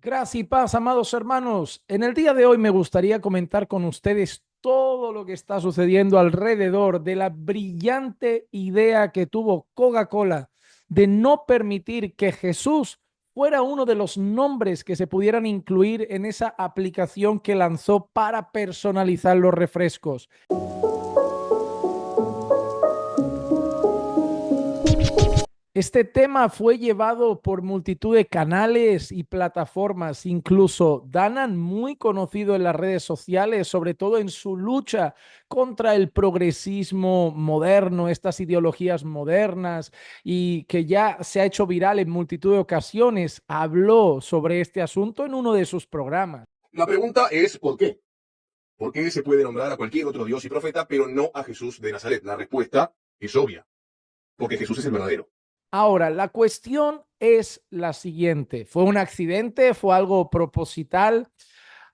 Gracias y paz, amados hermanos. En el día de hoy me gustaría comentar con ustedes todo lo que está sucediendo alrededor de la brillante idea que tuvo Coca-Cola de no permitir que Jesús fuera uno de los nombres que se pudieran incluir en esa aplicación que lanzó para personalizar los refrescos. Este tema fue llevado por multitud de canales y plataformas, incluso Danan, muy conocido en las redes sociales, sobre todo en su lucha contra el progresismo moderno, estas ideologías modernas, y que ya se ha hecho viral en multitud de ocasiones, habló sobre este asunto en uno de sus programas. La pregunta es ¿por qué? ¿Por qué se puede nombrar a cualquier otro Dios y profeta, pero no a Jesús de Nazaret? La respuesta es obvia, porque Jesús es el verdadero. Ahora, la cuestión es la siguiente. ¿Fue un accidente? ¿Fue algo proposital?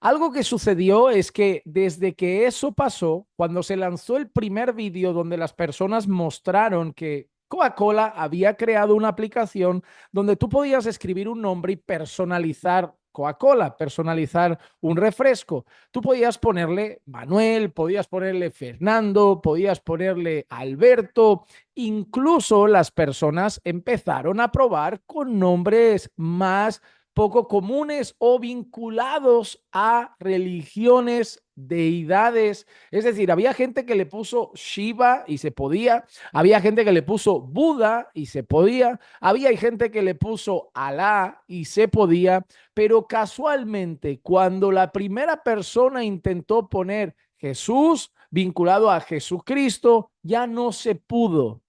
Algo que sucedió es que desde que eso pasó, cuando se lanzó el primer vídeo donde las personas mostraron que Coca-Cola había creado una aplicación donde tú podías escribir un nombre y personalizar Coca-Cola, personalizar un refresco. Tú podías ponerle Manuel, podías ponerle Fernando, podías ponerle Alberto. Incluso las personas empezaron a probar con nombres más poco comunes o vinculados a religiones, deidades. Es decir, había gente que le puso Shiva y se podía, había gente que le puso Buda y se podía, había gente que le puso Alá y se podía, pero casualmente cuando la primera persona intentó poner Jesús vinculado a Jesucristo, ya no se pudo.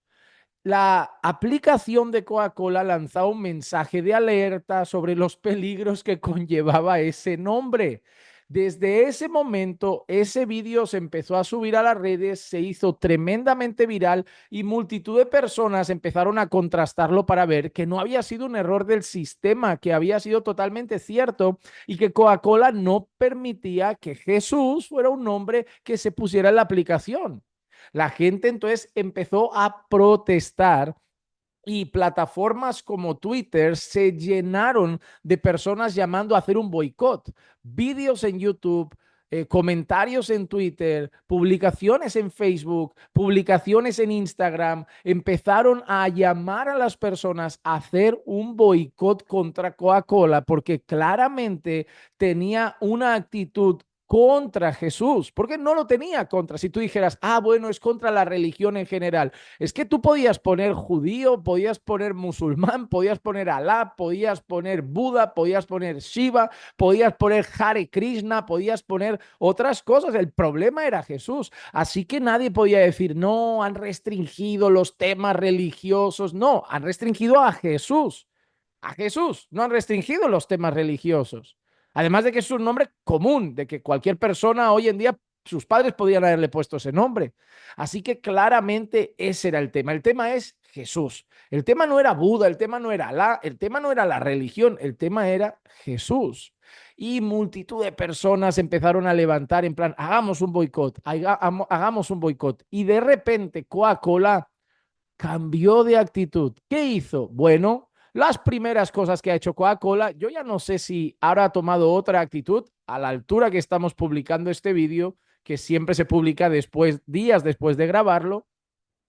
La aplicación de Coca-Cola lanzaba un mensaje de alerta sobre los peligros que conllevaba ese nombre. Desde ese momento, ese vídeo se empezó a subir a las redes, se hizo tremendamente viral y multitud de personas empezaron a contrastarlo para ver que no había sido un error del sistema, que había sido totalmente cierto y que Coca-Cola no permitía que Jesús fuera un nombre que se pusiera en la aplicación. La gente entonces empezó a protestar y plataformas como Twitter se llenaron de personas llamando a hacer un boicot. Vídeos en YouTube, comentarios en Twitter, publicaciones en Facebook, publicaciones en Instagram, empezaron a llamar a las personas a hacer un boicot contra Coca-Cola porque claramente tenía una actitud contra Jesús, porque no lo tenía contra. Si tú dijeras, ah, bueno, es contra la religión en general, es que tú podías poner judío, podías poner musulmán, podías poner Alá, podías poner Buda, podías poner Shiva, podías poner Hare Krishna, podías poner otras cosas. El problema era Jesús. Así que nadie podía decir, no, han restringido los temas religiosos. No, han restringido a Jesús. A Jesús. No han restringido los temas religiosos. Además de que es un nombre común, de que cualquier persona hoy en día, sus padres podían haberle puesto ese nombre. Así que claramente ese era el tema. El tema es Jesús. El tema no era Buda, el tema no era Alá, el tema no era la religión, el tema era Jesús. Y multitud de personas empezaron a levantar en plan, hagamos un boicot, hagamos un boicot. Y de repente Coca-Cola cambió de actitud. ¿Qué hizo? Bueno, las primeras cosas que ha hecho Coca-Cola, yo ya no sé si ahora ha tomado otra actitud a la altura que estamos publicando este vídeo, que siempre se publica después, días después de grabarlo,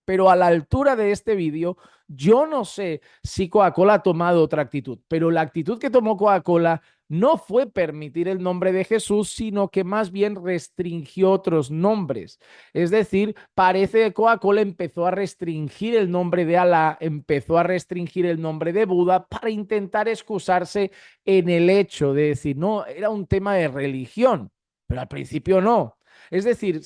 pero a la altura de este vídeo, yo no sé si Coca-Cola ha tomado otra actitud, pero la actitud que tomó Coca-Cola no fue permitir el nombre de Jesús, sino que más bien restringió otros nombres. Es decir, parece que Coca-Cola empezó a restringir el nombre de Alá, empezó a restringir el nombre de Buda para intentar excusarse en el hecho de decir, no, era un tema de religión, pero al principio no. Es decir,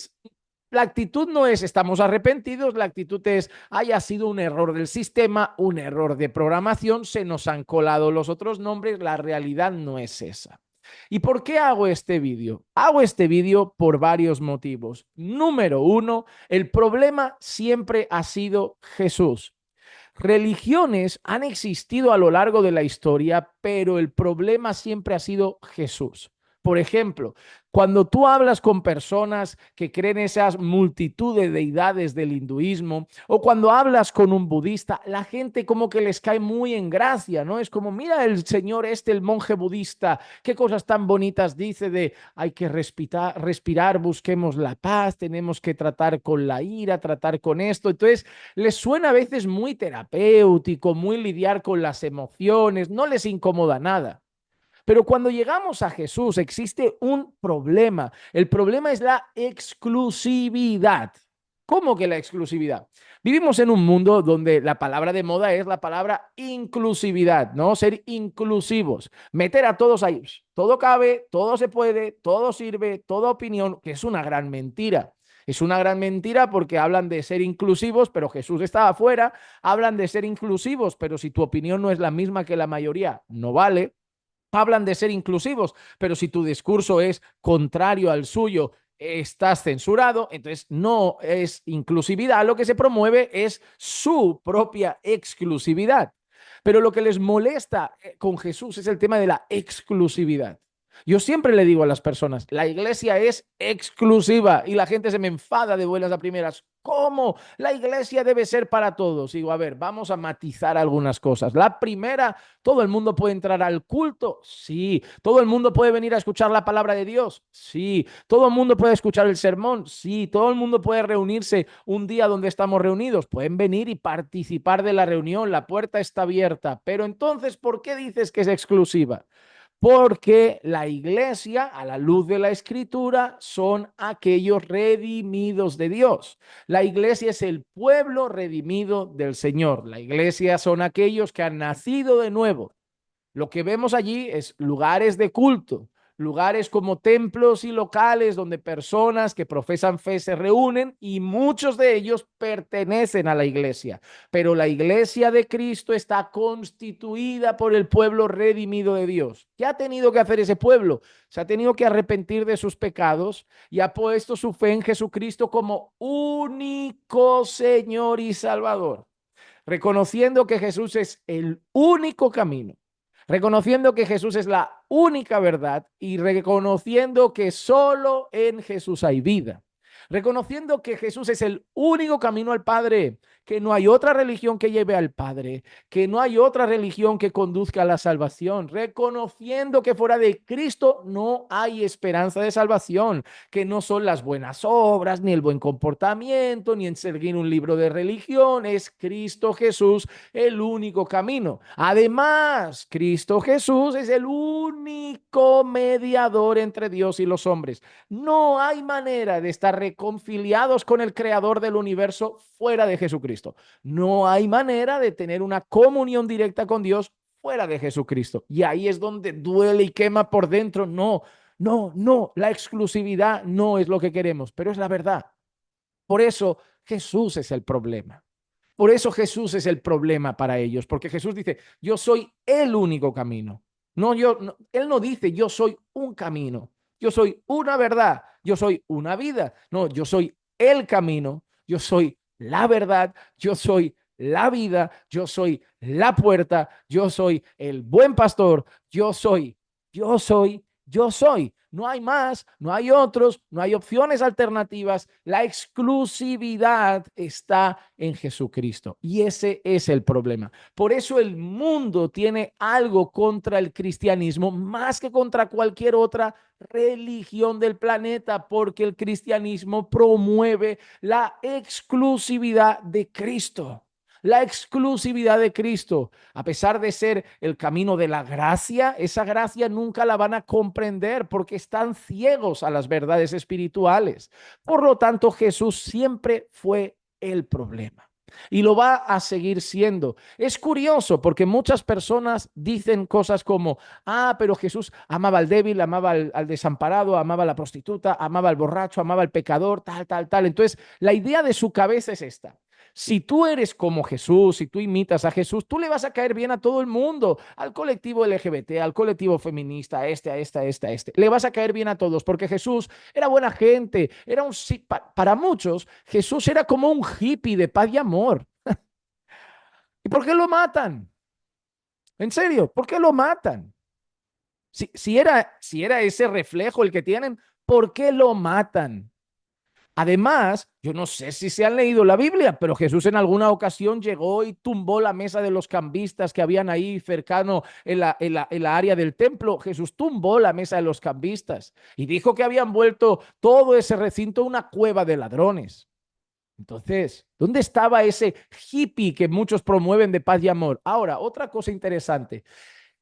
la actitud no es estamos arrepentidos, la actitud es haya sido un error del sistema, un error de programación, se nos han colado los otros nombres, la realidad no es esa. ¿Y por qué hago este vídeo? Hago este vídeo por varios motivos. Número uno, el problema siempre ha sido Jesús. Religiones han existido a lo largo de la historia, pero el problema siempre ha sido Jesús. Por ejemplo, cuando tú hablas con personas que creen esas multitud de deidades del hinduismo, o cuando hablas con un budista, la gente como que les cae muy en gracia, ¿no? Es como, mira el señor este, el monje budista, qué cosas tan bonitas dice de hay que respirar, busquemos la paz, tenemos que tratar con la ira, tratar con esto. Entonces, les suena a veces muy terapéutico, muy lidiar con las emociones, no les incomoda nada. Pero cuando llegamos a Jesús existe un problema. El problema es la exclusividad. ¿Cómo que la exclusividad? Vivimos en un mundo donde la palabra de moda es la palabra inclusividad, ¿no? Ser inclusivos, meter a todos ahí. Todo cabe, todo se puede, todo sirve, toda opinión, que es una gran mentira. Es una gran mentira porque hablan de ser inclusivos, pero Jesús estaba afuera. Hablan de ser inclusivos, pero si tu opinión no es la misma que la mayoría, no vale. Hablan de ser inclusivos, pero si tu discurso es contrario al suyo, estás censurado, entonces no es inclusividad, lo que se promueve es su propia exclusividad. Pero lo que les molesta con Jesús es el tema de la exclusividad. Yo siempre le digo a las personas, la iglesia es exclusiva y la gente se me enfada de buenas a primeras. ¿Cómo? La iglesia debe ser para todos. Digo, a ver, vamos a matizar algunas cosas. La primera, ¿todo el mundo puede entrar al culto? Sí. ¿Todo el mundo puede venir a escuchar la palabra de Dios? Sí. ¿Todo el mundo puede escuchar el sermón? Sí. ¿Todo el mundo puede reunirse un día donde estamos reunidos? Pueden venir y participar de la reunión. La puerta está abierta. Pero entonces, ¿por qué dices que es exclusiva? Porque la iglesia, a la luz de la escritura, son aquellos redimidos de Dios. La iglesia es el pueblo redimido del Señor. La iglesia son aquellos que han nacido de nuevo. Lo que vemos allí es lugares de culto, lugares como templos y locales donde personas que profesan fe se reúnen y muchos de ellos pertenecen a la iglesia. Pero la iglesia de Cristo está constituida por el pueblo redimido de Dios. ¿Qué ha tenido que hacer ese pueblo? Se ha tenido que arrepentir de sus pecados y ha puesto su fe en Jesucristo como único Señor y Salvador, reconociendo que Jesús es el único camino, reconociendo que Jesús es la única verdad y reconociendo que solo en Jesús hay vida, reconociendo que Jesús es el único camino al Padre, que no hay otra religión que lleve al Padre, que no hay otra religión que conduzca a la salvación, reconociendo que fuera de Cristo no hay esperanza de salvación, que no son las buenas obras, ni el buen comportamiento, ni en seguir un libro de religión, es Cristo Jesús el único camino. Además, Cristo Jesús es el único mediador entre Dios y los hombres. No hay manera de estar reconciliados con el creador del universo fuera de Jesucristo. No hay manera de tener una comunión directa con Dios fuera de Jesucristo. Y ahí es donde duele y quema por dentro. No, no, no, la exclusividad no es lo que queremos, pero es la verdad. Por eso Jesús es el problema. Por eso Jesús es el problema para ellos, porque Jesús dice, yo soy el único camino. No, él no dice, yo soy un camino, yo soy una verdad, yo soy una vida. No, yo soy el camino, yo soy la verdad, yo soy la vida, yo soy la puerta, yo soy el buen pastor, yo soy, yo soy, yo soy. No hay más, no hay otros, no hay opciones alternativas. La exclusividad está en Jesucristo y ese es el problema. Por eso el mundo tiene algo contra el cristianismo más que contra cualquier otra religión del planeta, porque el cristianismo promueve la exclusividad de Cristo. La exclusividad de Cristo, a pesar de ser el camino de la gracia, esa gracia nunca la van a comprender porque están ciegos a las verdades espirituales. Por lo tanto, Jesús siempre fue el problema y lo va a seguir siendo. Es curioso porque muchas personas dicen cosas como, pero Jesús amaba al débil, amaba al desamparado, amaba a la prostituta, amaba al borracho, amaba al pecador, tal, tal, tal. Entonces, la idea de su cabeza es esta. Si tú eres como Jesús, si tú imitas a Jesús, tú le vas a caer bien a todo el mundo, al colectivo LGBT, al colectivo feminista, a este, a esta, a esta, a este. Le vas a caer bien a todos porque Jesús era buena gente, era para muchos, Jesús era como un hippie de paz y amor. ¿Y por qué lo matan? En serio, ¿por qué lo matan? Si era ese reflejo el que tienen, ¿por qué lo matan? Además, yo no sé si se han leído la Biblia, pero Jesús en alguna ocasión llegó y tumbó la mesa de los cambistas que habían ahí cercano en la área del templo. Jesús tumbó la mesa de los cambistas y dijo que habían vuelto todo ese recinto una cueva de ladrones. Entonces, ¿dónde estaba ese hippie que muchos promueven de paz y amor? Ahora, otra cosa interesante.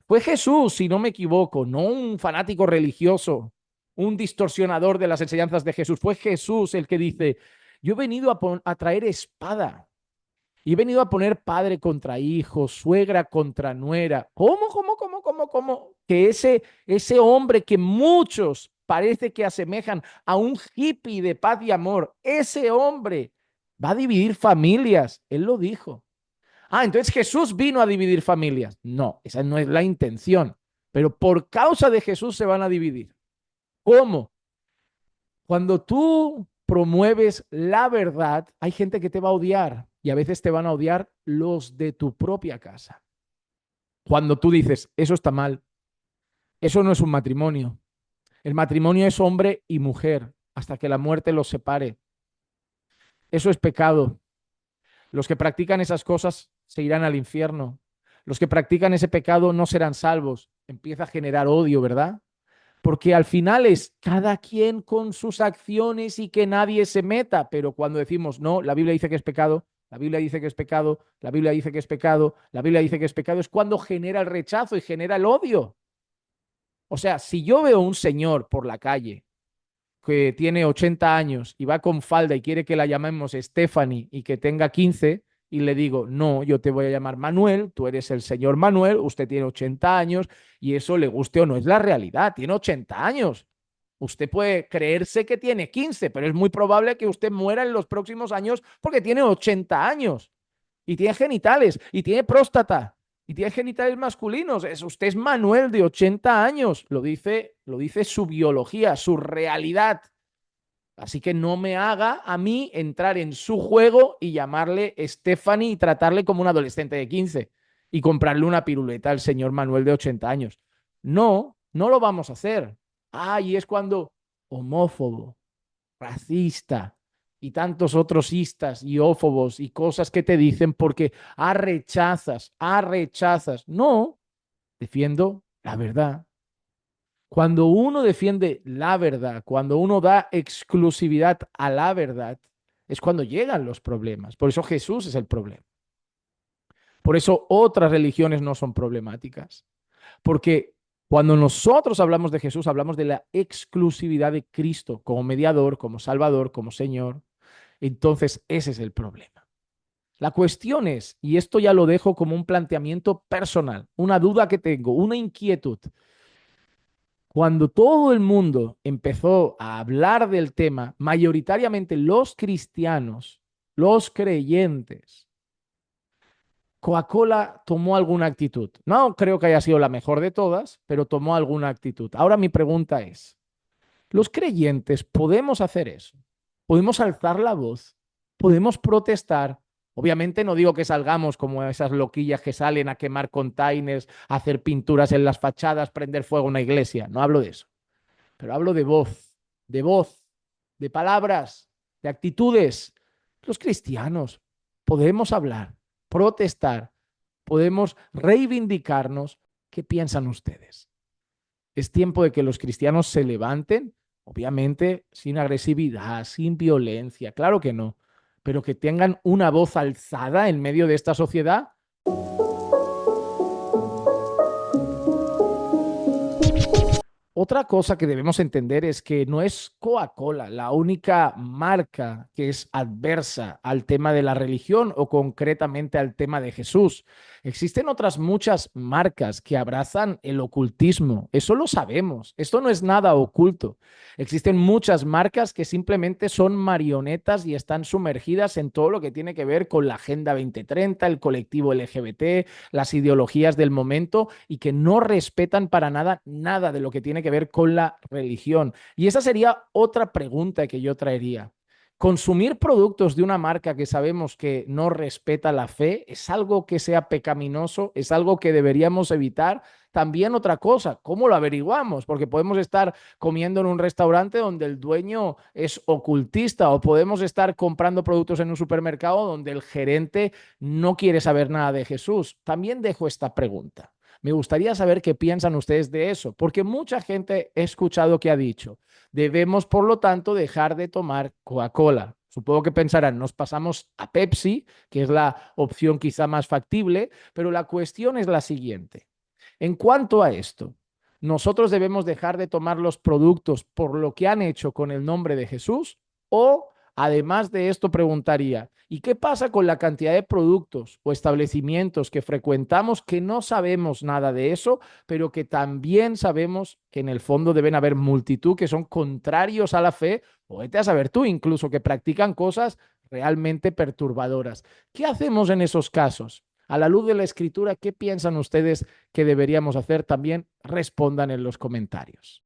Fue Jesús, si no me equivoco, no un fanático religioso, un distorsionador de las enseñanzas de Jesús. Fue Jesús el que dice, yo he venido a traer espada y he venido a poner padre contra hijo, suegra contra nuera. ¿Cómo? Que ese hombre que muchos parece que asemejan a un hippie de paz y amor, ese hombre va a dividir familias. Él lo dijo. Entonces Jesús vino a dividir familias. No, esa no es la intención. Pero por causa de Jesús se van a dividir. ¿Cómo? Cuando tú promueves la verdad, hay gente que te va a odiar y a veces te van a odiar los de tu propia casa. Cuando tú dices, eso está mal, eso no es un matrimonio. El matrimonio es hombre y mujer hasta que la muerte los separe. Eso es pecado. Los que practican esas cosas se irán al infierno. Los que practican ese pecado no serán salvos. Empieza a generar odio, ¿verdad? Porque al final es cada quien con sus acciones y que nadie se meta. Pero cuando decimos, no, la Biblia dice que es pecado, la Biblia dice que es pecado, la Biblia dice que es pecado, la Biblia dice que es pecado, es cuando genera el rechazo y genera el odio. O sea, si yo veo un señor por la calle que tiene 80 años y va con falda y quiere que la llamemos Stephanie y que tenga 15 y le digo, no, yo te voy a llamar Manuel, tú eres el señor Manuel, usted tiene 80 años y eso le guste o no, es la realidad, tiene 80 años. Usted puede creerse que tiene 15, pero es muy probable que usted muera en los próximos años porque tiene 80 años y tiene genitales y tiene próstata y tiene genitales masculinos. Usted es Manuel de 80 años, lo dice su biología, su realidad. Así que no me haga a mí entrar en su juego y llamarle Stephanie y tratarle como un adolescente de 15 y comprarle una piruleta al señor Manuel de 80 años. No, no lo vamos a hacer. Y es cuando homófobo, racista y tantos otros istas y ófobos y cosas que te dicen porque rechazas. No, defiendo la verdad. Cuando uno defiende la verdad, cuando uno da exclusividad a la verdad, es cuando llegan los problemas. Por eso Jesús es el problema. Por eso otras religiones no son problemáticas. Porque cuando nosotros hablamos de Jesús, hablamos de la exclusividad de Cristo como mediador, como salvador, como Señor. Entonces, ese es el problema. La cuestión es, y esto ya lo dejo como un planteamiento personal, una duda que tengo, una inquietud. Cuando todo el mundo empezó a hablar del tema, mayoritariamente los cristianos, los creyentes, Coca-Cola tomó alguna actitud. No creo que haya sido la mejor de todas, pero tomó alguna actitud. Ahora mi pregunta es, ¿los creyentes podemos hacer eso? ¿Podemos alzar la voz? ¿Podemos protestar? Obviamente no digo que salgamos como esas loquillas que salen a quemar containers, a hacer pinturas en las fachadas, prender fuego a una iglesia. No hablo de eso. Pero hablo de voz, de palabras, de actitudes. Los cristianos podemos hablar, protestar, podemos reivindicarnos. ¿Qué piensan ustedes? Es tiempo de que los cristianos se levanten, obviamente sin agresividad, sin violencia, claro que no, pero que tengan una voz alzada en medio de esta sociedad. Otra cosa que debemos entender es que no es Coca-Cola la única marca que es adversa al tema de la religión o concretamente al tema de Jesús. Existen otras muchas marcas que abrazan el ocultismo. Eso lo sabemos. Esto no es nada oculto. Existen muchas marcas que simplemente son marionetas y están sumergidas en todo lo que tiene que ver con la Agenda 2030, el colectivo LGBT, las ideologías del momento y que no respetan para nada de lo que tiene que ver con la religión. Y esa sería otra pregunta que yo traería. Consumir productos de una marca que sabemos que no respeta la fe es algo que sea pecaminoso, es algo que deberíamos evitar. También otra cosa, ¿cómo lo averiguamos? Porque podemos estar comiendo en un restaurante donde el dueño es ocultista o podemos estar comprando productos en un supermercado donde el gerente no quiere saber nada de Jesús. También dejo esta pregunta. Me gustaría saber qué piensan ustedes de eso, porque mucha gente he escuchado que ha dicho, debemos, por lo tanto, dejar de tomar Coca-Cola. Supongo que pensarán, nos pasamos a Pepsi, que es la opción quizá más factible, pero la cuestión es la siguiente. En cuanto a esto, nosotros debemos dejar de tomar los productos por lo que han hecho con el nombre de Jesús o, además de esto, preguntaría, ¿y qué pasa con la cantidad de productos o establecimientos que frecuentamos que no sabemos nada de eso, pero que también sabemos que en el fondo deben haber multitud que son contrarios a la fe, o vete a saber tú incluso que practican cosas realmente perturbadoras? ¿Qué hacemos en esos casos? A la luz de la escritura, ¿qué piensan ustedes que deberíamos hacer? También respondan en los comentarios.